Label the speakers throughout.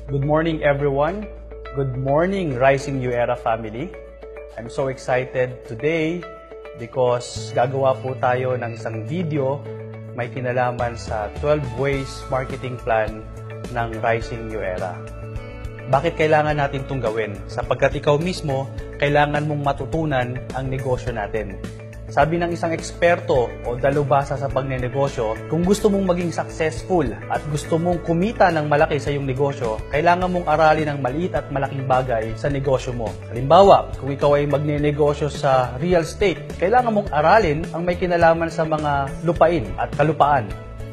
Speaker 1: Good morning, everyone. Good morning, Rising New Era family. I'm so excited today because gagawa po tayo ng isang video may kinalaman sa 12 ways marketing plan ng Rising New Era. Bakit kailangan natin itong gawin? Sapagkat ikaw mismo, kailangan mong matutunan ang negosyo natin. Sabi ng isang eksperto o dalubhasa sa pagnenegosyo, kung gusto mong maging successful at gusto mong kumita ng malaki sa iyong negosyo, kailangan mong aralin ang maliit at malaking bagay sa negosyo mo. Halimbawa, kung ikaw ay magnenegosyo sa real estate, kailangan mong aralin ang may kinalaman sa mga lupain at kalupaan.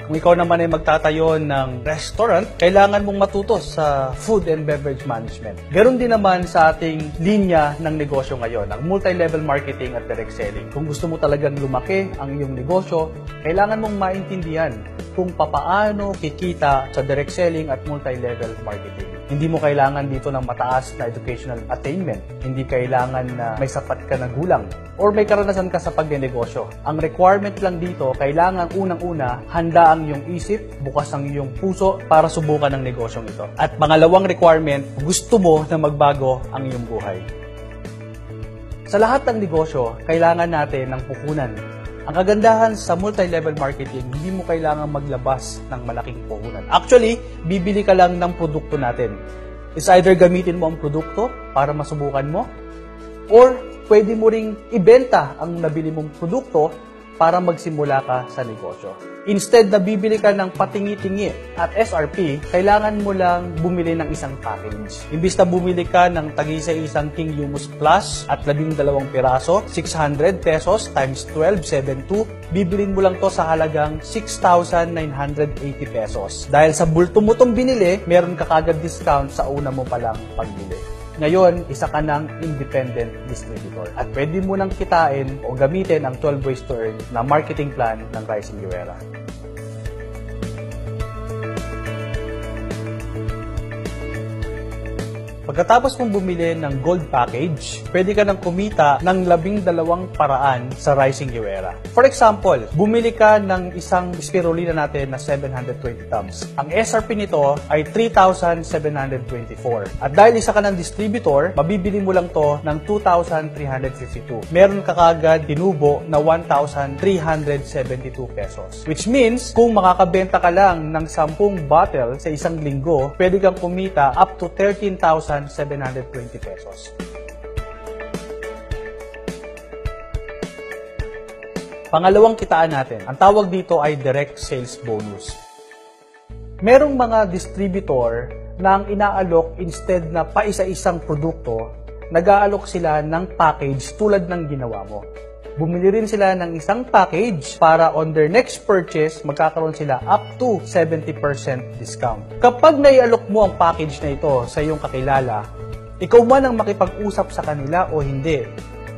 Speaker 1: Kung ikaw naman ay magtatayo ng restaurant, kailangan mong matuto sa food and beverage management. Ganon din naman sa ating linya ng negosyo ngayon, ang multi-level marketing at direct selling. Kung gusto mo talagang lumaki ang iyong negosyo, kailangan mong maintindihan kung papaano kikita sa direct selling at multi-level marketing. Hindi mo kailangan dito ng mataas na educational attainment. Hindi kailangan na may sapat ka na gulang or may karanasan ka sa pagnenegosyo. Ang requirement lang dito, kailangan unang-una, handa ang iyong isip, bukas ang iyong puso para subukan ang negosyong ito. At pangalawang requirement, gusto mo na magbago ang iyong buhay. Sa lahat ng negosyo, kailangan natin ng puhunan. Ang kagandahan sa multi-level marketing, hindi mo kailangan maglabas ng malaking puhunan. Actually, bibili ka lang ng produkto natin. It's either gamitin mo ang produkto para masubukan mo, or pwede mo ring ibenta ang nabili mong produkto para magsimula ka sa negosyo. Instead na bibili ka ng patingi-tingi at SRP, kailangan mo lang bumili ng isang package. Imbis na bumili ka ng tag-isa-isang King Humus Plus at 12 piraso, 600 pesos times 12, 72, bibilin mo lang to sa halagang 6,980 pesos. Dahil sa bulto mo itong binili, meron ka kagad discount sa una mo palang pagbili. Ngayon, isa ka ng independent distributor at pwede mo nang kitain o gamitin ang 12 ways to earn na marketing plan ng Rising New Era. Pagkatapos mong bumili ng gold package, pwede ka nang kumita ng 12 paraan sa Rising New Era. For example, bumili ka ng isang spirulina natin na 720 tubs. Ang SRP nito ay 3,724. At dahil isa ka ng distributor, mabibili mo lang to ng 2,352. Meron ka kagad tinubo na 1,372 pesos. Which means, kung makakabenta ka lang ng 10 bottle sa isang linggo, pwede kang kumita up to 13,720 pesos. Pangalawang kitaan natin, ang tawag dito ay direct sales bonus. Merong mga distributor na ang inaalok instead na paisa-isang produkto, nag-aalok sila ng package tulad ng ginawa mo. Bumili rin sila ng isang package para on their next purchase, magkakaroon sila up to 70% discount. Kapag naialok mo ang package na ito sa iyong kakilala, ikaw man ang makipag-usap sa kanila o hindi,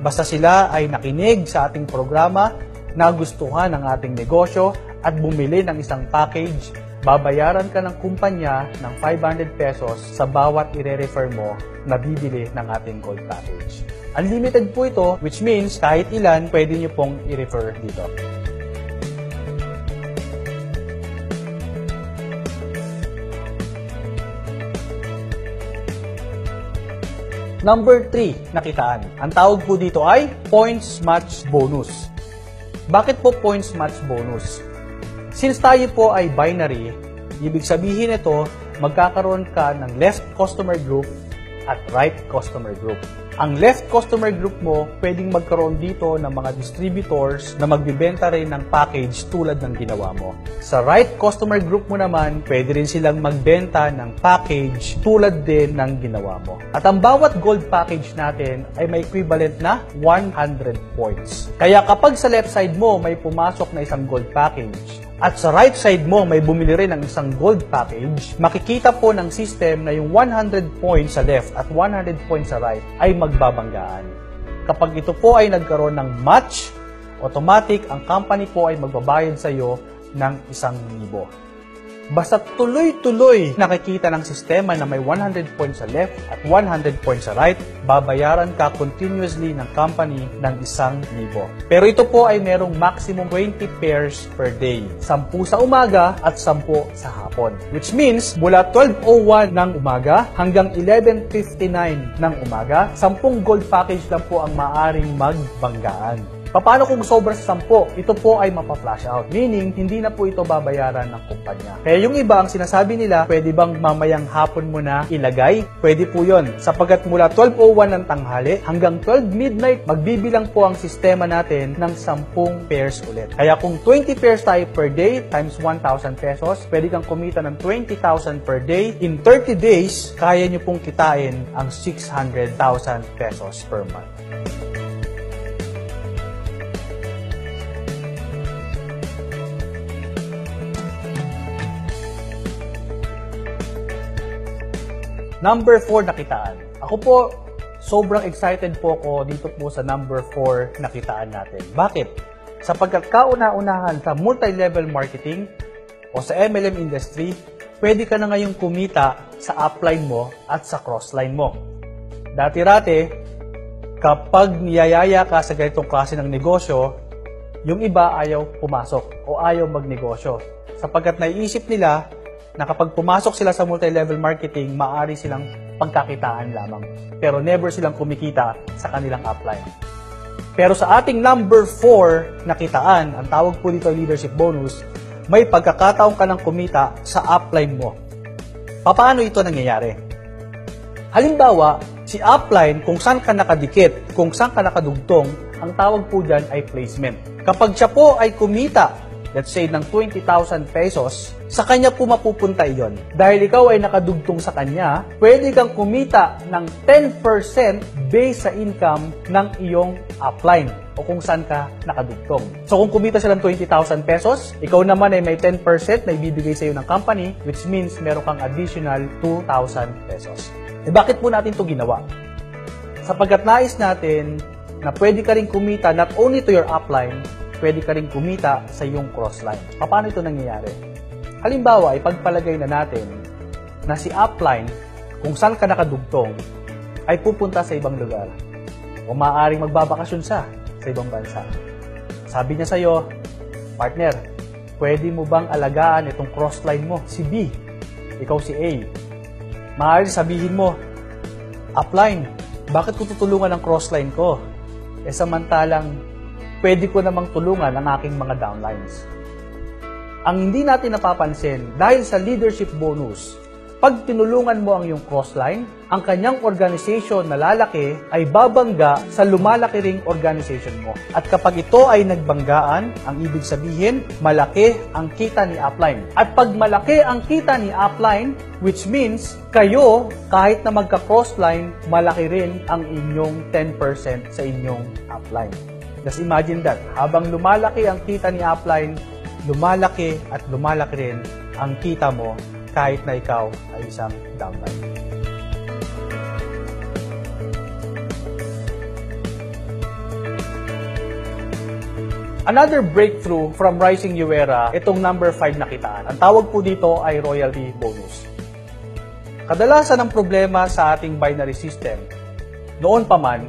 Speaker 1: basta sila ay nakinig sa ating programa, nagustuhan ang ating negosyo at bumili ng isang package, babayaran ka ng kumpanya ng 500 pesos sa bawat ire-refer mo na bibili ng ating gold package. Unlimited po ito, which means kahit ilan pwede nyo pong i-refer dito. Number 3, nakitaan. Ang tawag po dito ay points match bonus. Bakit po points match bonus? Since tayo po ay binary, ibig sabihin ito, magkakaroon ka ng left customer group at right customer group. Ang left customer group mo, pwedeng magkaroon dito ng mga distributors na magbibenta rin ng package tulad ng ginawa mo. Sa right customer group mo naman, pwede rin silang magbenta ng package tulad din ng ginawa mo. At ang bawat gold package natin ay may equivalent na 100 points. Kaya kapag sa left side mo may pumasok na isang gold package, at sa right side mo may bumili rin ng isang gold package, makikita po ng system na yung 100 points sa left at 100 points sa right ay magbabanggaan. Kapag ito po ay nagkaroon ng match, automatic ang company po ay magbabayad sa iyo ng 1,000. Basta tuloy-tuloy nakikita ng sistema na may 100 points sa left at 100 points sa right, babayaran ka continuously ng company ng 1,000. Pero ito po ay merong maximum 20 pairs per day. 10 sa umaga at 10 sa hapon. Which means, mula 12:01 ng umaga hanggang 11:59 ng umaga, 10 gold package lang po ang maaaring magbanggaan. Paano kung sobra sa 10? Ito po ay mapa-flash out. Meaning, hindi na po ito babayaran ng kumpanya. Kaya yung iba, ang sinasabi nila, pwede bang mamayang hapon mo na ilagay? Pwede po yun. Sapagat mula 12:01 ng tanghali hanggang 12 midnight, magbibilang po ang sistema natin ng 10 pairs ulit. Kaya kung 20 pairs tayo per day times 1,000 pesos, pwede kang kumita ng 20,000 per day. In 30 days, kaya nyo pong kitain ang 600,000 pesos per month. Number 4 nakitaan. Ako po, sobrang excited po ako dito po sa number 4 nakitaan natin. Bakit? Sapagkat kauna-unahan sa multi-level marketing o sa MLM industry, pwede ka na ngayong kumita sa upline mo at sa crossline mo. Dati-rati, kapag niyayaya ka sa ganitong klase ng negosyo, yung iba ayaw pumasok o ayaw magnegosyo. Sapagkat naiisip nila na kapag pumasok sila sa multi-level marketing, maaari silang pagkakitaan lamang. Pero never silang kumikita sa kanilang upline. Pero sa ating number 4 na kitaan, ang tawag po dito leadership bonus, may pagkakataon ka ng kumita sa upline mo. Paano ito nangyayari? Halimbawa, si upline, kung saan ka nakadikit, kung saan ka nakadugtong, ang tawag po dyan ay placement. Kapag siya po ay kumita, let's say ng 20,000 pesos, sa kanya po mapupunta iyon. Dahil ikaw ay nakadugtong sa kanya, pwede kang kumita ng 10% based sa income ng iyong upline o kung saan ka nakadugtong. So kung kumita siya ng 20,000 pesos, ikaw naman ay may 10% na ibibigay sa iyo ng company, which means meron kang additional 2,000 pesos. Bakit po natin ito ginawa? Sapagkat nais natin na pwede ka rin kumita not only to your upline, pwede ka rin kumita sa iyong crossline. Paano ito nangyayari? Halimbawa, ipagpalagay na natin na si upline, kung saan ka nakadugtong, ay pupunta sa ibang lugar. O maaaring magbabakasyon sa ibang bansa. Sabi niya sa iyo, partner, pwede mo bang alagaan itong crossline mo? Si B, ikaw si A. Maaaring sabihin mo, upline, bakit ko tutulungan ang crossline ko? Samantalang, pwede ko namang tulungan ang aking mga downlines. Ang hindi natin napapansin, dahil sa leadership bonus, pag tinulungan mo ang iyong crossline, ang kanyang organization na lalaki ay babangga sa lumalaki ring organization mo. At kapag ito ay nagbanggaan, ang ibig sabihin, malaki ang kita ni upline. At pag malaki ang kita ni upline, which means kayo, kahit na magka-crossline, malaki rin ang inyong 10% sa inyong upline. Just imagine that, habang lumalaki ang kita ni upline, lumalaki at lumalaki rin ang kita mo kahit na ikaw ay isang downline. Another breakthrough from Rising You Era, itong number 5 na kitaan. Ang tawag po dito ay royalty bonus. Kadalasan ang problema sa ating binary system, noon pa man,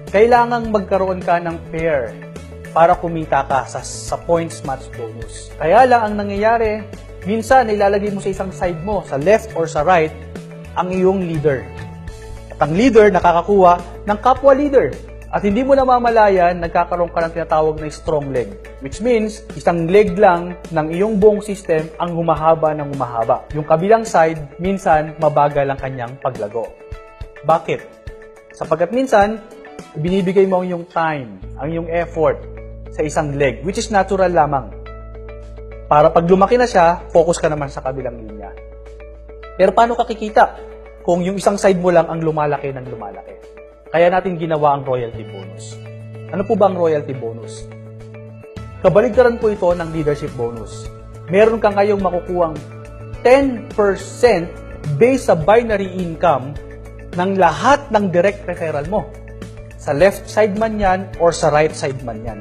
Speaker 1: kailangang magkaroon ka ng pair para kumita ka sa points match bonus. Kaya lang ang nangyayari, minsan ilalagay mo sa isang side mo, sa left or sa right, ang iyong leader. At ang leader nakakakuha ng kapwa leader. At hindi mo namamalayan, nagkakaroon ka ng tinatawag na strong leg. Which means, isang leg lang ng iyong buong system ang humahaba ng humahaba. Yung kabilang side, minsan mabagal ang kanyang paglago. Bakit? Sapagkat minsan, binibigay mo ang iyong time, ang iyong effort sa isang leg, which is natural lamang. Para pag lumaki na siya, focus ka naman sa kabilang linya. Pero paano ka kikita kung yung isang side mo lang ang lumalaki ng lumalaki? Kaya natin ginawa ang royalty bonus. Ano po ba ang royalty bonus? Kabaligtaran po ito ng leadership bonus. Meron ka ngayong makukuhang 10% based sa binary income ng lahat ng direct referral mo. Sa left side man yan or sa right side man yan.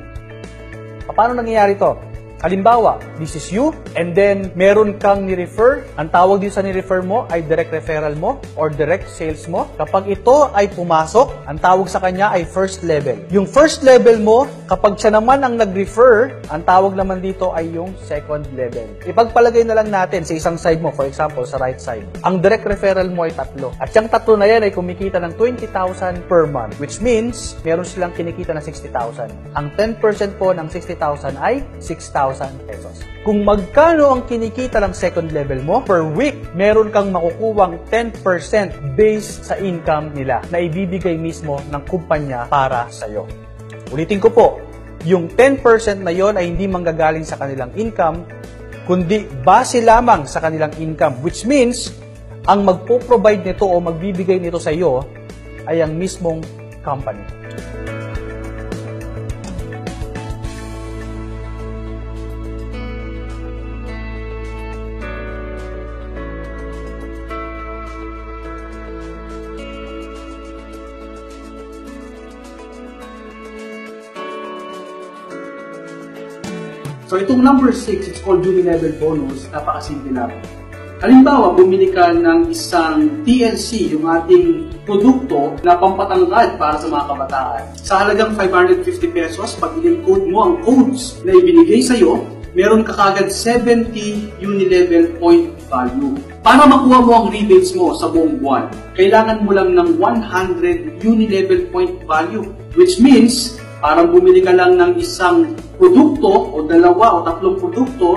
Speaker 1: Paano nangyayari ito? Halimbawa, this is you, and then meron kang ni-refer. Ang tawag dito sa ni-refer mo ay direct referral mo or direct sales mo. Kapag ito ay pumasok, ang tawag sa kanya ay first level. Yung first level mo, kapag siya naman ang nag-refer, ang tawag naman dito ay yung second level. Ipagpalagay na lang natin sa isang side mo, for example, sa right side. Ang direct referral mo ay 3. At yung 3 na yan ay kumikita ng 20,000 per month, which means meron silang kinikita ng 60,000. Ang 10% po ng 60,000 ay 6,000 pesos. Kung magkano ang kinikita ng second level mo, per week, meron kang makukuwang 10% based sa income nila na ibibigay mismo ng kumpanya para sa'yo. Ulitin ko po, yung 10% na yon ay hindi manggagaling sa kanilang income, kundi base lamang sa kanilang income, which means, ang magpo-provide nito o magbibigay nito sa iyo ay ang mismong company. So itong number 6, it's called uni-level bonus, napakasimple lang. Halimbawa, bumili ka ng isang TLC, yung ating produkto na pampatangkad para sa mga kabataan. Sa halagang 550 pesos, pag in-encode mo ang codes na ibinigay sa'yo, meron ka kagad 70 uni-level point value. Para makuha mo ang rebates mo sa buong buwan, kailangan mo lang ng 100 uni-level point value, which means parang bumili ka lang ng isang produkto o 2 o 3 produkto,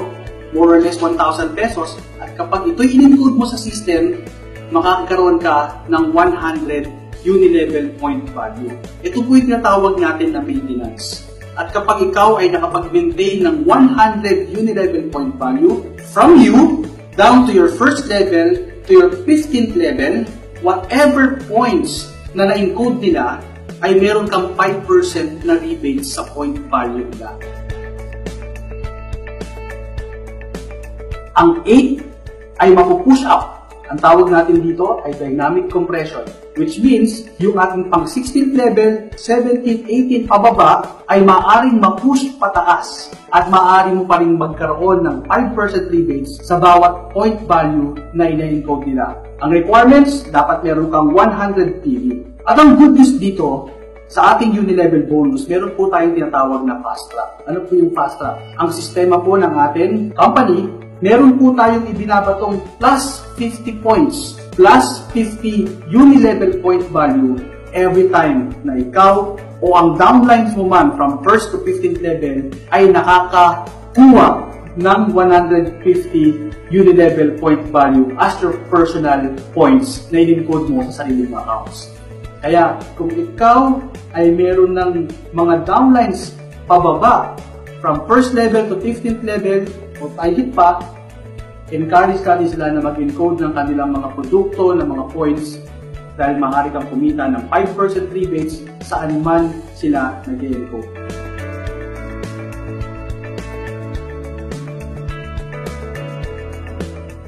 Speaker 1: more or less 1,000 pesos, at kapag ito'y in-encode mo sa system, makakaroon ka ng 100 uni-level point value. Ito po yung tinatawag natin na maintenance. At kapag ikaw ay nakapag-maintain ng 100 uni-level point value, from you, down to your first level, to your 15th level, whatever points na na-encode nila, ay meron kang 5% na rebate sa point value nila. Ang 8 ay mapupush up. Ang tawag natin dito ay dynamic compression, which means yung ating pang 16th level, 17th, 18th pababa ay maaaring mapush pataas at maaari mo pa rin magkaroon ng 5% rebates sa bawat point value na ina-encode nila. Ang requirements, dapat meron kang 100 PV. At ang good news dito, sa ating uni-level bonus, meron po tayong tinatawag na fast track. Ano po yung fast track? Ang sistema po ng ating company, meron po tayong ibinabatong plus 50 points, plus 50 uni-level point value every time na ikaw o ang downlines mo man from 1st to 15th level ay nakakakuha ng 150 uni-level point value as your personal points na in-encode mo sa sariling accounts. Kaya kung ikaw ay meron ng mga downlines pababa from 1st level to 15th level o higit pa, encourage ka din sila na mag-encode ng kanilang mga produkto, ng mga points dahil maaari kang kumita ng 5% rebates saan man sila nag-encode.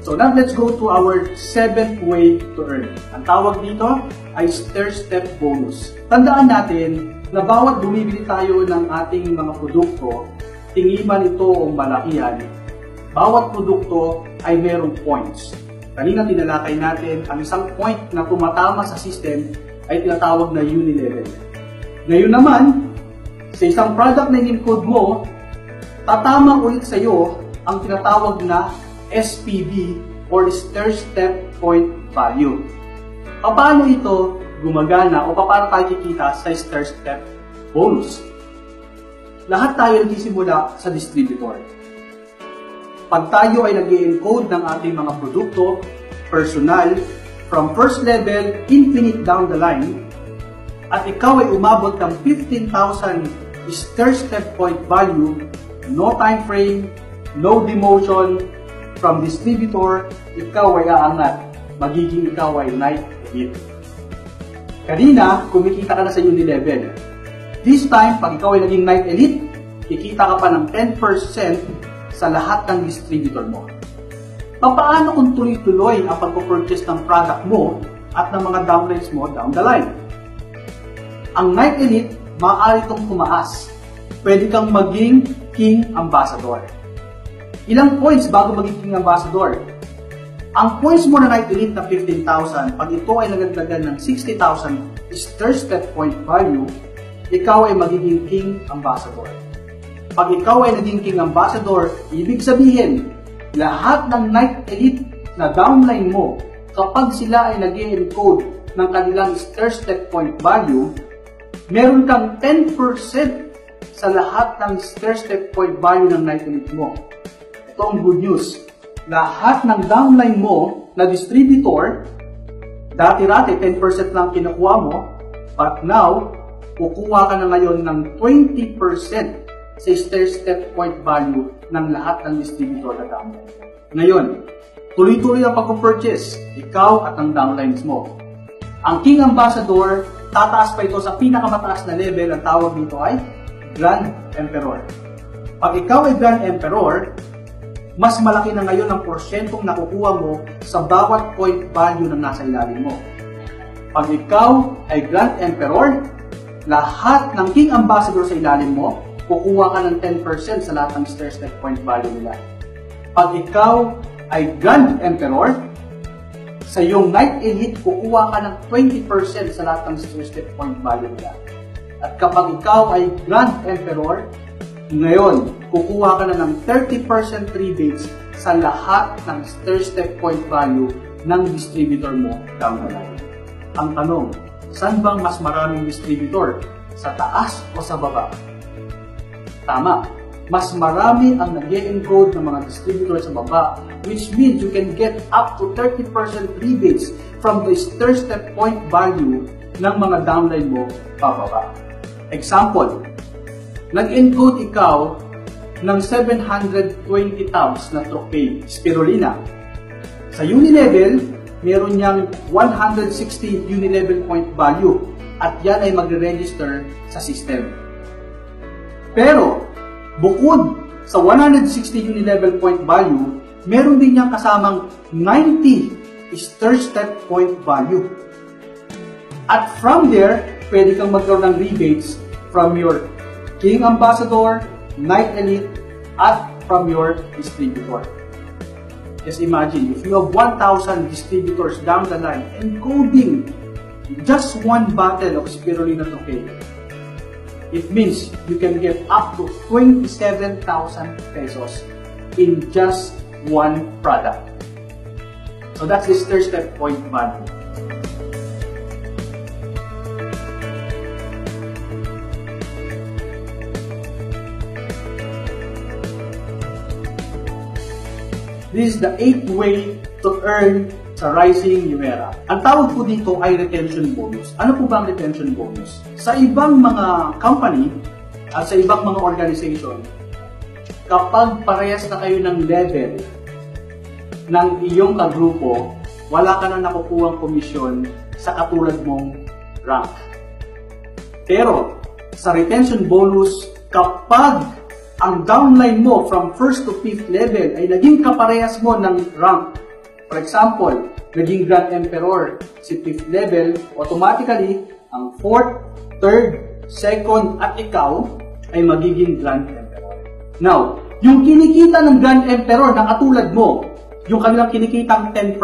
Speaker 1: So now let's go to our 7th way to earn. Ang tawag dito ay stair-step bonus. Tandaan natin na bawat bumibili tayo ng ating mga produkto, tingiman ito o malakihan, bawat produkto ay mayroong points. Kanina tinalakay natin, ang isang point na tumatama sa system ay tinatawag na uni-level. Ngayon naman, sa isang product na in-encode mo, tatama ulit sa iyo ang tinatawag na SPV or stair-step point value. Paano ito gumagana o paano tayo kikita sa stair-step bonus? Lahat tayo nagsisimula sa distributor. Pag tayo ay nag-encode ng ating mga produkto, personal, from first level, infinite down the line, at ikaw ay umabot ng 15,000 stair-step point value, no time frame, no demotion, from distributor, ikaw ay aangat. Magiging ikaw ay night elite. Kanina, kumikita ka na sa uni-level. This time, pag ikaw ay naging night elite, kikita ka pa ng 10% sa lahat ng distributor mo. Paano kung tuloy-tuloy ang pag-purchase ng product mo at ng mga downlines mo down the line? Ang night elite, maaari itong tumaas. Pwede kang maging king ambassador.
Speaker 2: Ilang points bago maging King Ambassador? Ang points mo na Night Elite na 15,000, pag ito ay nagdagdagan ng 60,000 Stir Step point value, ikaw ay magiging King Ambassador. Pag ikaw ay naging King Ambassador, ibig sabihin, lahat ng Night Elite na downline mo, kapag sila ay nag-encode ng kanilang Stir Step point value, meron kang 10% sa lahat ng Stir Step point value ng Night Elite mo. Ito ang good news. Lahat ng downline mo na distributor, dati-rati 10% lang kinukuha mo, but now, kukuha ka na ngayon ng 20% sa Stir Step point value ng lahat ng distributor na downline. Ngayon, tuloy-tuloy ang pag-purchase, ikaw at ang downlines mo. Ang King Ambassador, tataas pa ito sa pinakamataas na level, ang tawag dito ay Grand Emperor. Pag ikaw ay Grand Emperor, mas malaki na ngayon ang porsyentong nakukuha mo sa bawat point value na nasa ilalim mo. Pag ikaw ay Grand Emperor, lahat ng King Ambassador sa ilalim mo, kukuha ka ng 10% sa lahat ng Stir Step point value nila. Pag ikaw ay Grand Emperor, sa iyong Night Elite, kukuha ka ng 20% sa lahat ng Stir Step point value nila. At kapag ikaw ay Grand Emperor, ngayon, kukuha ka na ng 30% rebates sa lahat ng Stir Step point value ng distributor mo down the line. Ang tanong, saan bang mas maraming distributor? Sa taas o sa baba? Tama, mas marami ang nag-encode ng mga distributor sa baba, which means you can get up to 30% rebates from the Stir Step point value ng mga downline mo pababa. Example, nag-encode ikaw ng 720 taus na Tropay Spirulina. Sa Unilevel, meron niyang 160 Unilevel point value at yan ay magre-register sa system. Pero, bukod sa 160 Unilevel point value, meron din niyang kasamang 90 Stir Step point value. At from there, pwede kang magkaroon ng rebates from your King Ambassador, Night Elite, at from your distributor. Just imagine, if you have 1,000 distributors down the line encoding just one bottle of Spirulina Tropay, it means you can get up to 27,000 pesos in just one product. So that's the Stir Step point value. This is the 8th way to earn sa Rising New Era. Ang tawag po dito ay retention bonus. Ano po ba ang retention bonus? Sa ibang mga company at sa ibang mga organization, kapag parehas na kayo ng level ng iyong kagrupo, wala ka na nakukuhang komisyon sa katulad mong rank. Pero sa retention bonus, kapag ang downline mo from 1st to 5th level ay naging kaparehas mo ng rank. For example, naging Grand Emperor si 5th level, automatically, ang 4th, 3rd, 2nd, at ikaw ay magiging Grand Emperor. Now, yung kinikita ng Grand Emperor na katulad mo, yung kanilang kinikitang 10%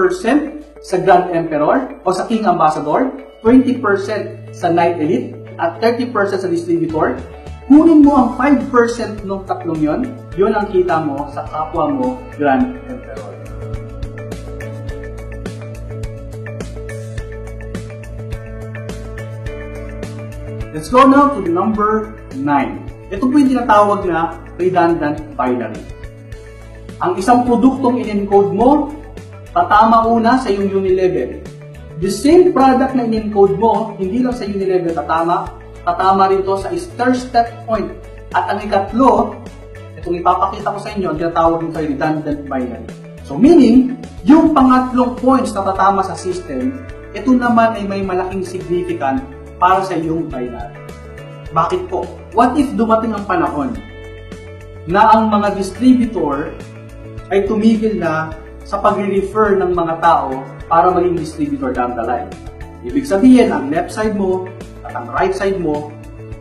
Speaker 2: sa Grand Emperor o sa King Ambassador, 20% sa Night Elite, at 30% sa distributor, kunin mo ang 5% ng tatlong yun ang kita mo sa kapwa mo Grand Emperor. Let's go now to number 9. Ito po yung tinatawag na redundant binary. Ang isang produktong in-encode mo, tatama una sa iyong Unilevel. The same product na in-encode mo, hindi lang sa Unilevel tatama rito sa Stir Step point. At ang ikatlo, itong ipapakita ko sa inyo, ang tinatawag nito ay redundant binary. So meaning, yung pangatlong points na tatama sa system, ito naman ay may malaking significant para sa iyong binary. Bakit po? What if dumating ang panahon na ang mga distributor ay tumigil na sa pag-refer ng mga tao para maging distributor down the line? Ibig sabihin, ang left side mo at ang right side mo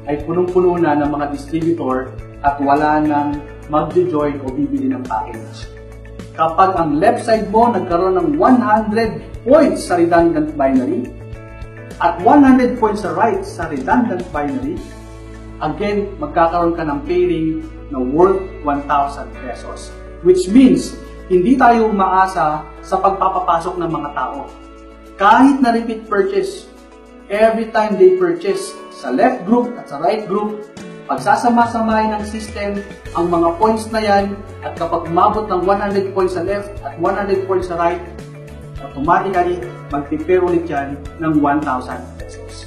Speaker 2: ay punong-puno na ng mga distributor at wala nang magjo-join o bibili ng package. Kapag ang left side mo nagkaroon ng 100 points sa redundant binary at 100 points sa right sa redundant binary, again, magkakaroon ka ng pairing na worth 1,000 pesos. Which means, hindi tayo umaasa sa pagpapapasok ng mga tao. Kahit na repeat purchase, every time they purchase sa left group at sa right group, pagsasama-samahin ng system ang mga points na yan, at kapag umabot ng 100 points sa left at 100 points sa right, automatically mag-prepare ulit yan ng 1,000 pesos.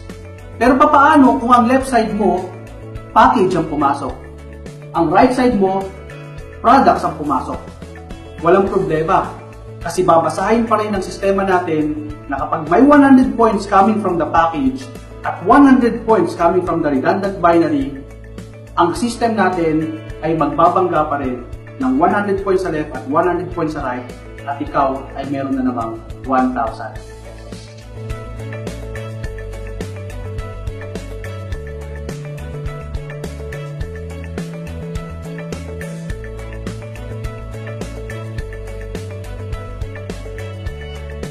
Speaker 2: Pero papaano kung ang left side mo, package ang pumasok? Ang right side mo, products ang pumasok? Walang problema. Kasi babasahin pa rin ng sistema natin na kapag may 100 points coming from the package at 100 points coming from the redundant binary, ang system natin ay magbabangga pa rin ng 100 points sa left at 100 points sa right, at ikaw ay meron na namang 1,000 pesos.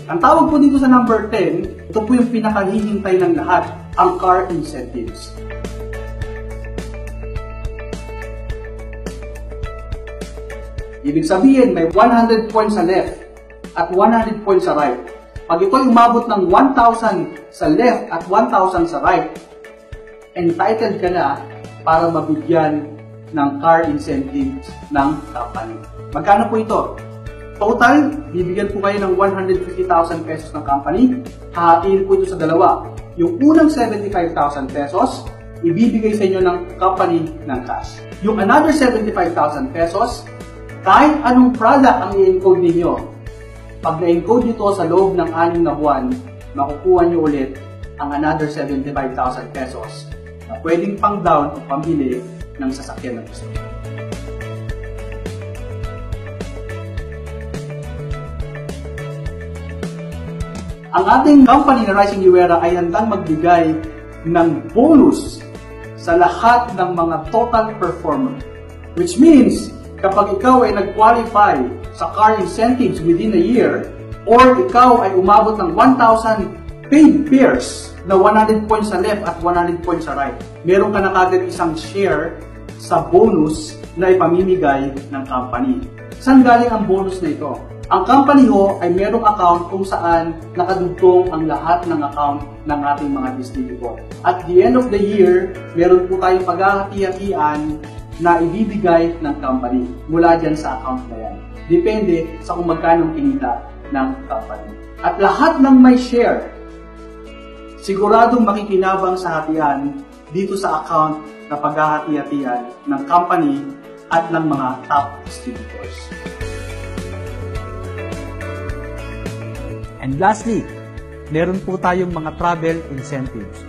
Speaker 2: Ang tawag po dito sa number 10, ito po yung pinakahihintay ng lahat, ang car incentives. Ibig sabihin, may 100 points sa left at 100 points sa right. Pag ito'y umabot ng 1,000 sa left at 1,000 sa right, entitled ka na para mabigyan ng car incentives ng company. Magkano po ito? Total, bibigyan po kayo ng 150,000 pesos ng company. Hahatiin po ito sa dalawa. Yung unang 75,000 pesos, ibibigay sa inyo ng company ng cash. Yung another 75,000 pesos, kahit anong product ang i-encode ninyo, pag na-encode nito sa loob ng 6 na buwan, makukuha nyo ulit ang another 75,000 pesos na pwedeng pang down o pambili ng sasakyan na gusto. Ang ating company na Rising New Era ay handang magbigay ng bonus sa lahat ng mga total performer. Which means, kapag ikaw ay nag-qualify sa car incentives within a year, or ikaw ay umabot ng 1,000 paid pairs na 100 points sa left at 100 points sa right, meron ka na kagad isang share sa bonus na ipamimigay ng company. Saan galing ang bonus na ito? Ang company ho ay merong account kung saan nakadugtong ang lahat ng account ng ating mga distributor. At the end of the year, meron po tayong paghahati-hatian na ibibigay ng company mula dyan sa account na yan. Depende sa kung magkano kinita ng company. At lahat ng may share, siguradong makikinabang sa hatian dito sa account na paghahati-hatian ng company at ng mga top distributors.
Speaker 1: And lastly, meron po tayong mga travel incentives.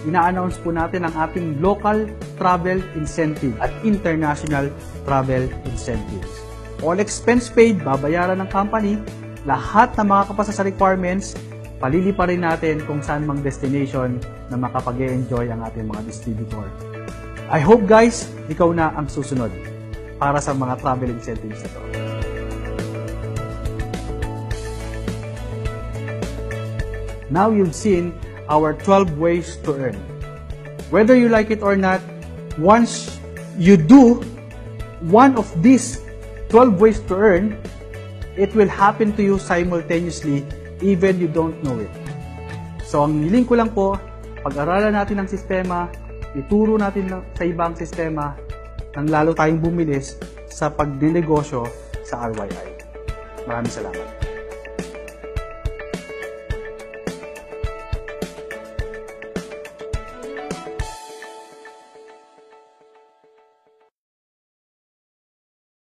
Speaker 1: Ina-announce po natin ang ating local travel incentive at international travel incentives. All expense paid, babayaran ng company. Lahat na makakapasa sa requirements, palilipa rin natin kung saan mang destination na makapag-enjoy ang ating mga distributor. I hope guys, ikaw na ang susunod para sa mga travel incentives na to. Now you've seen our 12 ways to earn. Whether you like it or not, once you do one of these 12 ways to earn, it will happen to you simultaneously even you don't know it. So ang hiling ko lang po, pag-aralan natin ang sistema, ituro natin sa ibang sistema, nang lalo tayong bumilis sa pagdinegosyo sa RYI. Maraming salamat.